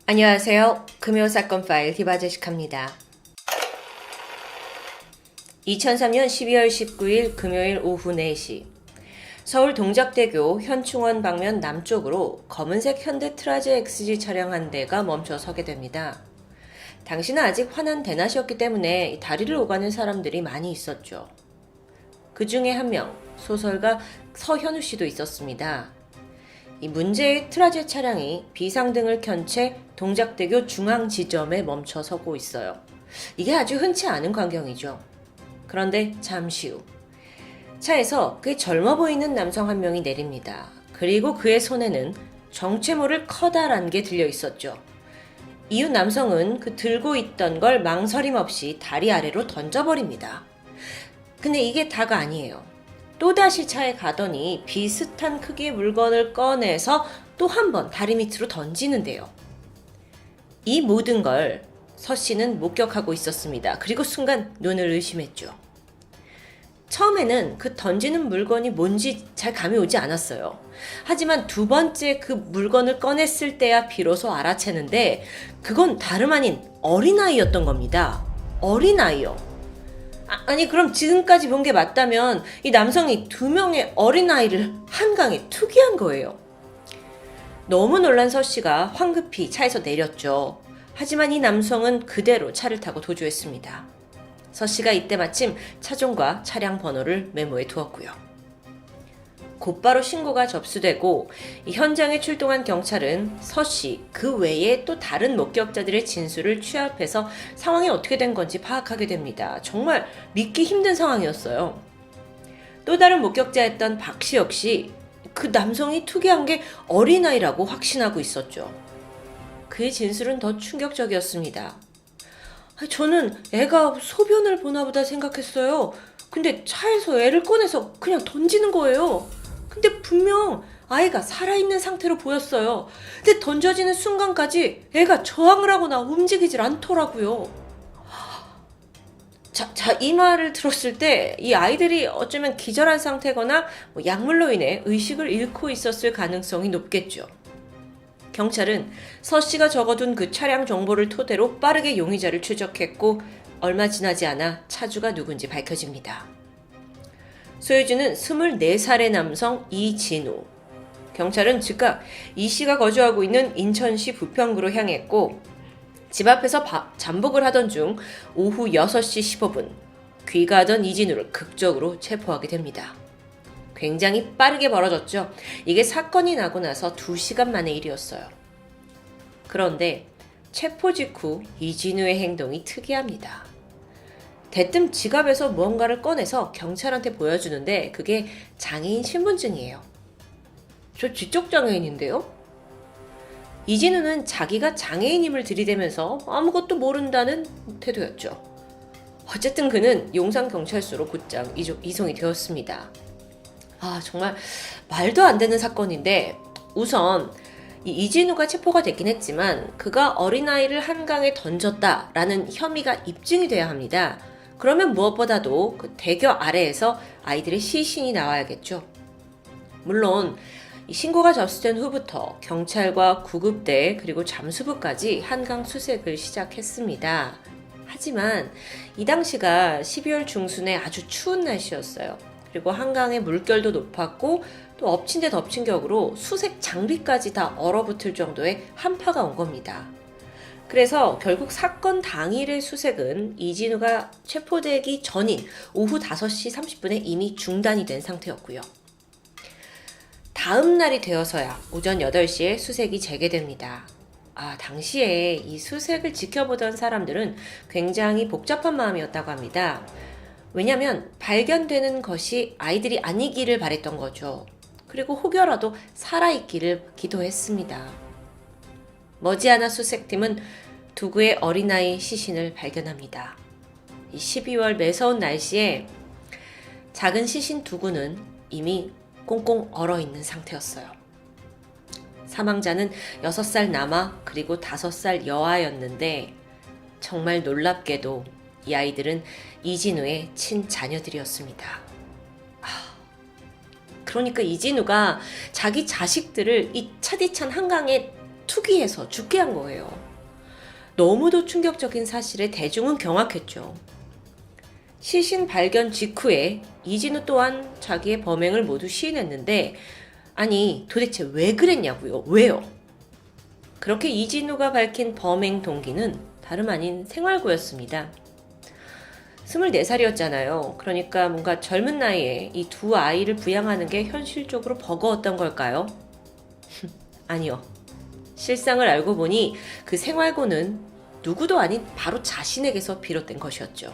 안녕하세요. 금요 사건 파일 디바제식합니다. 2003년 12월 19일 금요일 오후 4시 서울 동작대교 현충원 방면 남쪽으로 검은색 현대 트라제 XG 차량 한 대가 멈춰 서게 됩니다. 당시는 아직 환한 대낮이었기 때문에 다리를 오가는 사람들이 많이 있었죠. 그 중에 한 명, 소설가 서현우 씨도 있었습니다. 이 문제의 트라제 차량이 비상등을 켠 채 동작대교 중앙 지점에 멈춰 서고 있어요. 이게 아주 흔치 않은 광경이죠. 그런데 잠시 후 차에서 꽤 젊어 보이는 남성 한 명이 내립니다. 그리고 그의 손에는 정체 모를 커다란 게 들려 있었죠. 이후 남성은 그 들고 있던 걸 망설임 없이 다리 아래로 던져버립니다. 근데 이게 다가 아니에요. 또다시 차에 가더니 비슷한 크기의 물건을 꺼내서 또 한 번 다리 밑으로 던지는데요. 이 모든 걸 서 씨는 목격하고 있었습니다. 그리고 순간 눈을 의심했죠. 처음에는 그 던지는 물건이 뭔지 잘 감이 오지 않았어요. 하지만 두 번째 그 물건을 꺼냈을 때야 비로소 알아채는데 그건 다름 아닌 어린아이였던 겁니다. 어린아이요. 아니 그럼 지금까지 본 게 맞다면 이 남성이 두 명의 어린아이를 한강에 투기한 거예요. 너무 놀란 서 씨가 황급히 차에서 내렸죠. 하지만 이 남성은 그대로 차를 타고 도주했습니다. 서 씨가 이때 마침 차종과 차량 번호를 메모해 두었고요. 곧바로 신고가 접수되고 이 현장에 출동한 경찰은 서 씨 그 외에 또 다른 목격자들의 진술을 취합해서 상황이 어떻게 된 건지 파악하게 됩니다. 정말 믿기 힘든 상황이었어요. 또 다른 목격자였던 박 씨 역시 그 남성이 투기한 게 어린아이라고 확신하고 있었죠. 그의 진술은 더 충격적이었습니다. 저는 애가 소변을 보나 보다 생각했어요. 근데 차에서 애를 꺼내서 그냥 던지는 거예요. 근데 분명 아이가 살아있는 상태로 보였어요. 근데 던져지는 순간까지 애가 저항을 하거나 움직이질 않더라고요. 이 말을 들었을 때 이 아이들이 어쩌면 기절한 상태거나 약물로 인해 의식을 잃고 있었을 가능성이 높겠죠. 경찰은 서 씨가 적어둔 그 차량 정보를 토대로 빠르게 용의자를 추적했고 얼마 지나지 않아 차주가 누군지 밝혀집니다. 소유주는 24살의 남성 이진우. 경찰은 즉각 이 씨가 거주하고 있는 인천시 부평구로 향했고 집 앞에서 잠복을 하던 중 오후 6시 15분 귀가하던 이진우를 극적으로 체포하게 됩니다. 굉장히 빠르게 벌어졌죠. 이게 사건이 나고 나서 2시간 만의 일이었어요. 그런데 체포 직후 이진우의 행동이 특이합니다. 대뜸 지갑에서 무언가를 꺼내서 경찰한테 보여주는데 그게 장애인 신분증이에요. 저 지적장애인인데요? 이진우는 자기가 장애인임을 들이대면서 아무것도 모른다는 태도였죠. 어쨌든 그는 용산경찰서로 곧장 이송이 되었습니다. 정말 말도 안 되는 사건인데 우선 이진우가 체포가 됐긴 했지만 그가 어린아이를 한강에 던졌다라는 혐의가 입증이 돼야 합니다. 그러면 무엇보다도 그 대교 아래에서 아이들의 시신이 나와야겠죠. 물론 신고가 접수된 후부터 경찰과 구급대 그리고 잠수부까지 한강 수색을 시작했습니다. 하지만 이 당시가 12월 중순에 아주 추운 날씨였어요. 그리고 한강의 물결도 높았고 또 엎친 데 덮친 격으로 수색 장비까지 다 얼어붙을 정도의 한파가 온 겁니다. 그래서 결국 사건 당일의 수색은 이진우가 체포되기 전인 오후 5시 30분에 이미 중단이 된 상태였고요. 다음 날이 되어서야 오전 8시에 수색이 재개됩니다. 당시에 이 수색을 지켜보던 사람들은 굉장히 복잡한 마음이었다고 합니다. 왜냐하면 발견되는 것이 아이들이 아니기를 바랬던 거죠. 그리고 혹여라도 살아있기를 기도했습니다. 머지않아 수색팀은 두구의 어린아이 시신을 발견합니다. 이 12월 매서운 날씨에 작은 시신 두구는 이미 꽁꽁 얼어있는 상태였어요. 사망자는 6살 남아 그리고 5살 여아였는데 정말 놀랍게도 이 아이들은 이진우의 친자녀들이었습니다. 그러니까 이진우가 자기 자식들을 이 차디찬 한강에 투기해서 죽게 한 거예요. 너무도 충격적인 사실에 대중은 경악했죠. 시신 발견 직후에 이진우 또한 자기의 범행을 모두 시인했는데 아니 도대체 왜 그랬냐고요? 왜요? 그렇게 이진우가 밝힌 범행 동기는 다름 아닌 생활고였습니다. 24살이었잖아요. 그러니까 뭔가 젊은 나이에 이 두 아이를 부양하는 게 현실적으로 버거웠던 걸까요? 아니요. 실상을 알고 보니 그 생활고는 누구도 아닌 바로 자신에게서 비롯된 것이었죠.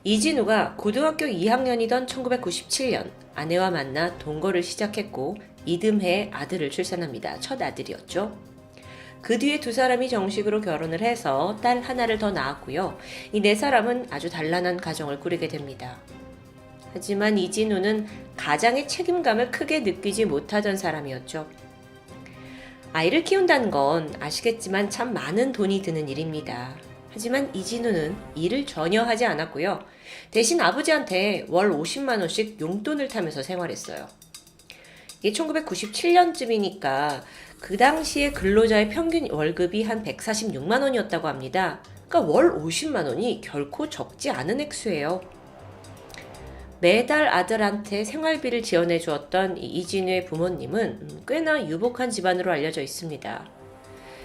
이진우가 고등학교 2학년이던 1997년 아내와 만나 동거를 시작했고 이듬해 아들을 출산합니다. 첫 아들이었죠. 그 뒤에 두 사람이 정식으로 결혼을 해서 딸 하나를 더 낳았고요. 이 네 사람은 아주 단란한 가정을 꾸리게 됩니다. 하지만 이진우는 가장의 책임감을 크게 느끼지 못하던 사람이었죠. 아이를 키운다는 건 아시겠지만 참 많은 돈이 드는 일입니다. 하지만 이진우는 일을 전혀 하지 않았고요. 대신 아버지한테 월 50만 원씩 용돈을 타면서 생활했어요. 이게 1997년쯤이니까 그 당시에 근로자의 평균 월급이 한 146만 원이었다고 합니다. 그러니까 월 50만 원이 결코 적지 않은 액수예요. 매달 아들한테 생활비를 지원해 주었던 이진우의 부모님은 꽤나 유복한 집안으로 알려져 있습니다.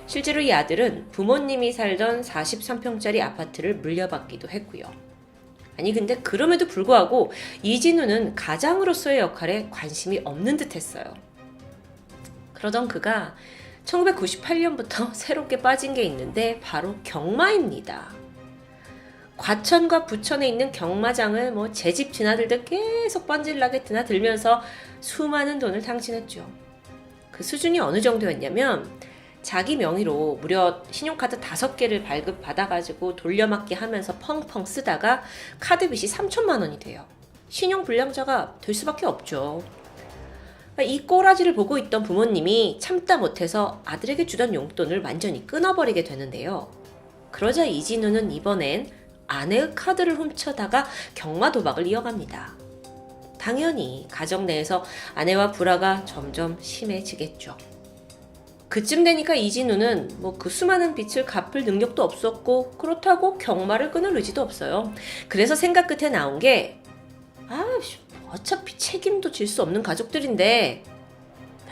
실제로 이 아들은 부모님이 살던 43평짜리 아파트를 물려받기도 했고요. 아니 근데 그럼에도 불구하고 이진우는 가장으로서의 역할에 관심이 없는 듯 했어요. 그러던 그가 1998년부터 새롭게 빠진 게 있는데 바로 경마입니다. 과천과 부천에 있는 경마장을 제 집 드나들듯 계속 뻔질나게 드나들면서 수많은 돈을 탕진했죠. 그 수준이 어느 정도였냐면 자기 명의로 무려 신용카드 5개를 발급받아가지고 돌려막기 하면서 펑펑 쓰다가 카드빚이 3천만 원이 돼요. 신용불량자가 될 수밖에 없죠. 이 꼬라지를 보고 있던 부모님이 참다 못해서 아들에게 주던 용돈을 완전히 끊어버리게 되는데요. 그러자 이진우는 이번엔 아내의 카드를 훔쳐다가 경마 도박을 이어갑니다. 당연히 가정 내에서 아내와 불화가 점점 심해지겠죠. 그쯤 되니까 이진우는 그 수많은 빚을 갚을 능력도 없었고 그렇다고 경마를 끊을 의지도 없어요. 그래서 생각 끝에 나온 게 어차피 책임도 질 수 없는 가족들인데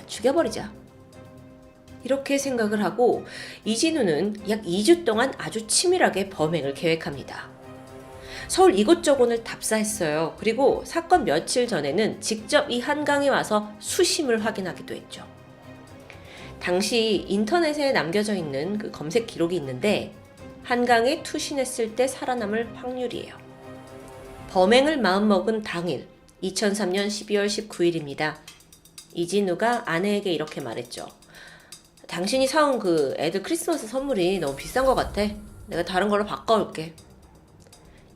죽여버리자. 이렇게 생각을 하고 이진우는 약 2주 동안 아주 치밀하게 범행을 계획합니다. 서울 이곳저곳을 답사했어요. 그리고 사건 며칠 전에는 직접 이 한강에 와서 수심을 확인하기도 했죠. 당시 인터넷에 남겨져 있는 그 검색 기록이 있는데 한강에 투신했을 때 살아남을 확률이에요. 범행을 마음먹은 당일 2003년 12월 19일입니다. 이진우가 아내에게 이렇게 말했죠. 당신이 사온 그 애들 크리스마스 선물이 너무 비싼 것 같아. 내가 다른 걸로 바꿔올게.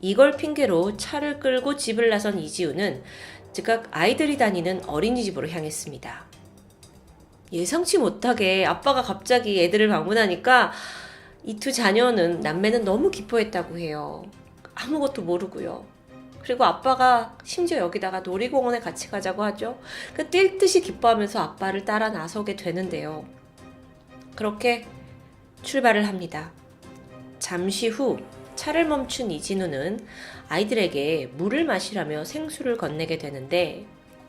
이걸 핑계로 차를 끌고 집을 나선 이지우는 즉각 아이들이 다니는 어린이집으로 향했습니다. 예상치 못하게 아빠가 갑자기 애들을 방문하니까 이 두 자녀는 남매는 너무 기뻐했다고 해요. 아무것도 모르고요. 그리고 아빠가 심지어 여기다가 놀이공원에 같이 가자고 하죠. 뛸 듯이 기뻐하면서 아빠를 따라 나서게 되는데요. 그렇게 출발을 합니다. 잠시 후 차를 멈춘 이진우는 아이들에게 물을 마시라며 생수를 건네게 되는데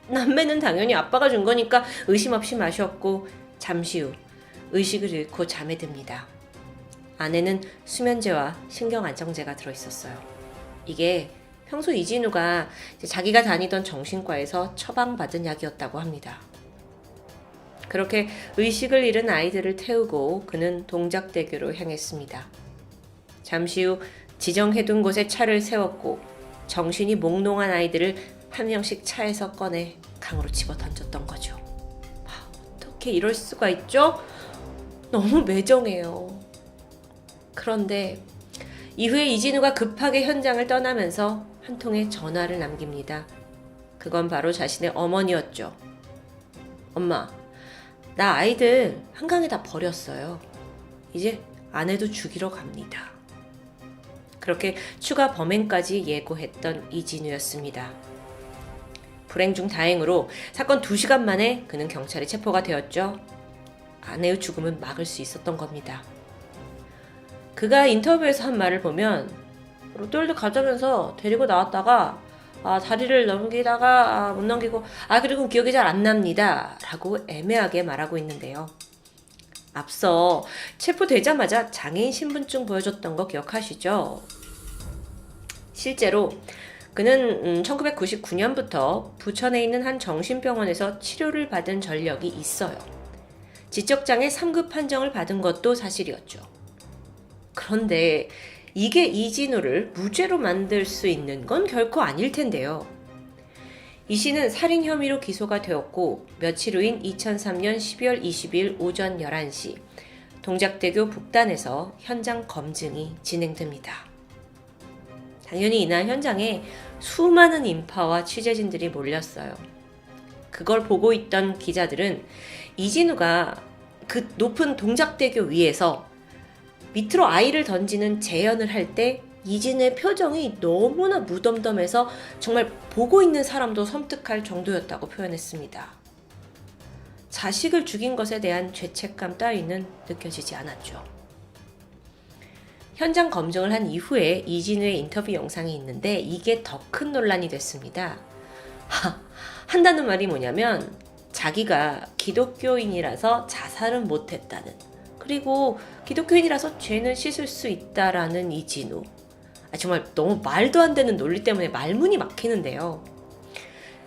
남매는 당연히 아빠가 준 거니까 의심 없이 마셨고 잠시 후 의식을 잃고 잠에 듭니다. 안에는 수면제와 신경안정제가 들어있었어요. 이게 평소 이진우가 자기가 다니던 정신과에서 처방받은 약이었다고 합니다. 그렇게 의식을 잃은 아이들을 태우고 그는 동작대교로 향했습니다. 잠시 후 지정해둔 곳에 차를 세웠고 정신이 몽롱한 아이들을 한 명씩 차에서 꺼내 강으로 집어던졌던 거죠. 어떻게 이럴 수가 있죠? 너무 매정해요. 그런데 이후에 이진우가 급하게 현장을 떠나면서 한 통의 전화를 남깁니다. 그건 바로 자신의 어머니였죠. 엄마, 나 아이들 한강에다 버렸어요. 이제 아내도 죽이러 갑니다. 그렇게 추가 범행까지 예고했던 이진우였습니다. 불행 중 다행으로 사건 2시간 만에 그는 경찰에 체포가 되었죠. 아내의 죽음은 막을 수 있었던 겁니다. 그가 인터뷰에서 한 말을 보면 롯데월드 가자면서 데리고 나왔다가 다리를 넘기다가 못 넘기고 그리고 기억이 잘 안 납니다 라고 애매하게 말하고 있는데요. 앞서 체포되자마자 장애인 신분증 보여줬던 거 기억하시죠? 실제로 그는 1999년부터 부천에 있는 한 정신병원에서 치료를 받은 전력이 있어요. 지적장애 3급 판정을 받은 것도 사실이었죠. 그런데 이게 이진우를 무죄로 만들 수 있는 건 결코 아닐 텐데요. 이 씨는 살인 혐의로 기소가 되었고 며칠 후인 2003년 12월 22일 오전 11시 동작대교 북단에서 현장 검증이 진행됩니다. 당연히 이날 현장에 수많은 인파와 취재진들이 몰렸어요. 그걸 보고 있던 기자들은 이진우가 그 높은 동작대교 위에서 밑으로 아이를 던지는 재연을 할 때 이진우의 표정이 너무나 무덤덤해서 정말 보고 있는 사람도 섬뜩할 정도였다고 표현했습니다. 자식을 죽인 것에 대한 죄책감 따위는 느껴지지 않았죠. 현장 검증을 한 이후에 이진우의 인터뷰 영상이 있는데 이게 더 큰 논란이 됐습니다. 한다는 말이 뭐냐면 자기가 기독교인이라서 자살은 못했다는, 그리고 기독교인이라서 죄는 씻을 수 있다라는 이진우. 정말 너무 말도 안 되는 논리 때문에 말문이 막히는데요.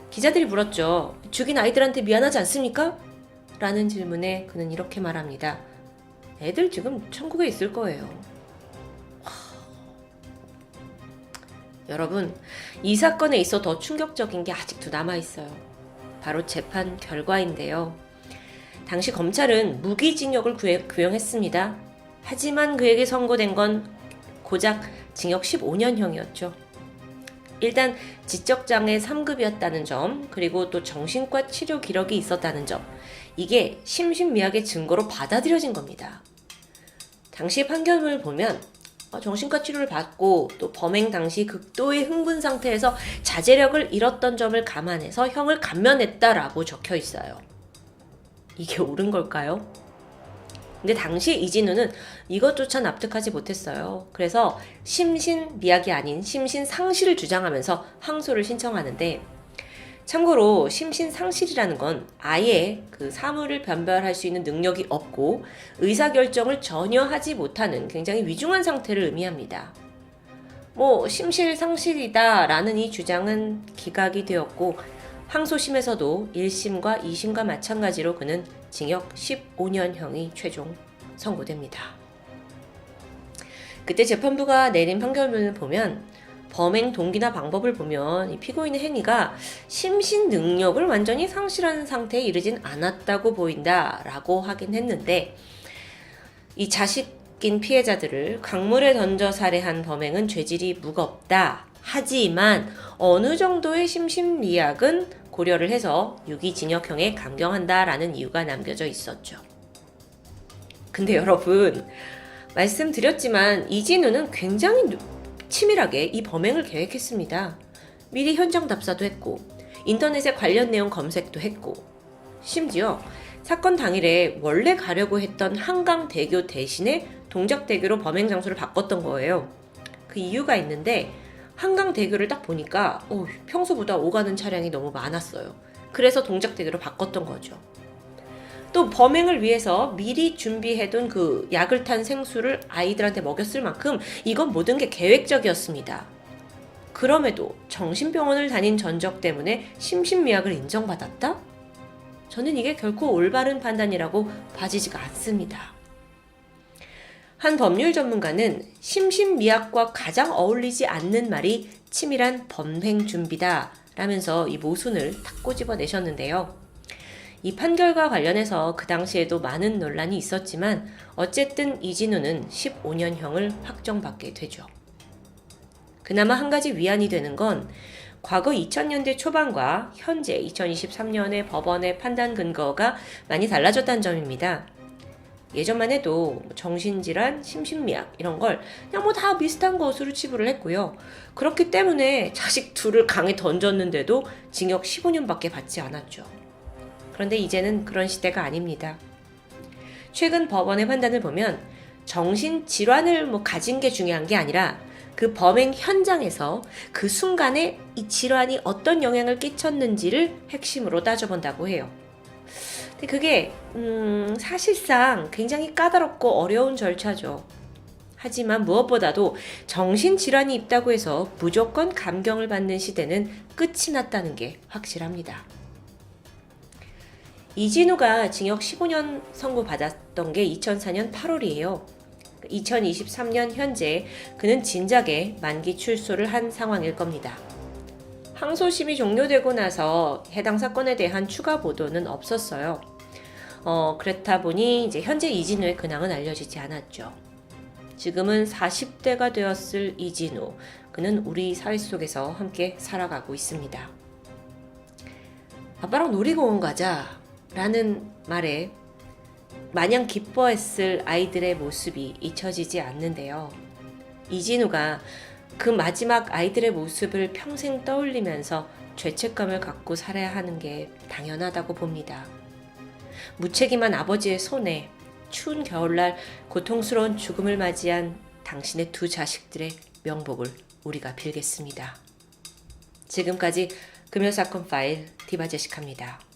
기자들이 물었죠. 죽인 아이들한테 미안하지 않습니까? 라는 질문에 그는 이렇게 말합니다. 애들 지금 천국에 있을 거예요. 여러분, 이 사건에 있어 더 충격적인 게 아직도 남아있어요. 바로 재판 결과인데요. 당시 검찰은 무기징역을 구형했습니다. 하지만 그에게 선고된 건 고작 징역 15년형이었죠. 일단 지적장애 3급이었다는 점, 그리고 또 정신과 치료 기록이 있었다는 점, 이게 심신미약의 증거로 받아들여진 겁니다. 당시 판결문을 보면 정신과 치료를 받고 또 범행 당시 극도의 흥분 상태에서 자제력을 잃었던 점을 감안해서 형을 감면했다라고 적혀 있어요. 이게 옳은 걸까요? 근데 당시 이진우는 이것조차 납득하지 못했어요. 그래서 심신미약이 아닌 심신상실을 주장하면서 항소를 신청하는데, 참고로 심신상실이라는 건 아예 그 사물을 변별할 수 있는 능력이 없고 의사결정을 전혀 하지 못하는 굉장히 위중한 상태를 의미합니다. 심실상실이다 라는 이 주장은 기각이 되었고 항소심에서도 1심과 2심과 마찬가지로 그는 징역 15년형이 최종 선고됩니다. 그때 재판부가 내린 판결문을 보면 범행 동기나 방법을 보면 이 피고인의 행위가 심신 능력을 완전히 상실한 상태에 이르진 않았다고 보인다라고 하긴 했는데, 이 자식인 피해자들을 강물에 던져 살해한 범행은 죄질이 무겁다. 하지만 어느 정도의 심신미약은 고려를 해서 유기징역형에 감경한다라는 이유가 남겨져 있었죠. 근데 여러분, 말씀드렸지만 이진우는 굉장히 치밀하게 이 범행을 계획했습니다. 미리 현장 답사도 했고 인터넷에 관련 내용 검색도 했고, 심지어 사건 당일에 원래 가려고 했던 한강대교 대신에 동작대교로 범행 장소를 바꿨던 거예요. 그 이유가 있는데 한강대교를 딱 보니까 평소보다 오가는 차량이 너무 많았어요. 그래서 동작대교로 바꿨던 거죠. 또 범행을 위해서 미리 준비해둔 그 약을 탄 생수를 아이들한테 먹였을 만큼 이건 모든 게 계획적이었습니다. 그럼에도 정신병원을 다닌 전적 때문에 심신미약을 인정받았다? 저는 이게 결코 올바른 판단이라고 봐지지가 않습니다. 한 법률 전문가는 심신미약과 가장 어울리지 않는 말이 치밀한 범행 준비다 라면서 이 모순을 탁 꼬집어내셨는데요. 이 판결과 관련해서 그 당시에도 많은 논란이 있었지만 어쨌든 이진우는 15년형을 확정받게 되죠. 그나마 한 가지 위안이 되는 건 과거 2000년대 초반과 현재 2023년의 법원의 판단 근거가 많이 달라졌다는 점입니다. 예전만 해도 정신질환, 심신미약 이런 걸 그냥 다 비슷한 것으로 치부를 했고요. 그렇기 때문에 자식 둘을 강에 던졌는데도 징역 15년밖에 받지 않았죠. 그런데 이제는 그런 시대가 아닙니다. 최근 법원의 판단을 보면 정신질환을 가진 게 중요한 게 아니라 그 범행 현장에서 그 순간에 이 질환이 어떤 영향을 끼쳤는지를 핵심으로 따져본다고 해요. 근데 그게 사실상 굉장히 까다롭고 어려운 절차죠. 하지만 무엇보다도 정신질환이 있다고 해서 무조건 감경을 받는 시대는 끝이 났다는 게 확실합니다. 이진우가 징역 15년 선고받았던 게 2004년 8월이에요. 2023년 현재 그는 진작에 만기 출소를 한 상황일 겁니다. 항소심이 종료되고 나서 해당 사건에 대한 추가 보도는 없었어요. 그렇다 보니 이제 현재 이진우의 근황은 알려지지 않았죠. 지금은 40대가 되었을 이진우. 그는 우리 사회 속에서 함께 살아가고 있습니다. 아빠랑 놀이공원 가자 라는 말에 마냥 기뻐했을 아이들의 모습이 잊혀지지 않는데요. 이진우가 그 마지막 아이들의 모습을 평생 떠올리면서 죄책감을 갖고 살아야 하는 게 당연하다고 봅니다. 무책임한 아버지의 손에 추운 겨울날 고통스러운 죽음을 맞이한 당신의 두 자식들의 명복을 우리가 빌겠습니다. 지금까지 금요사건 파일 디바제식합니다.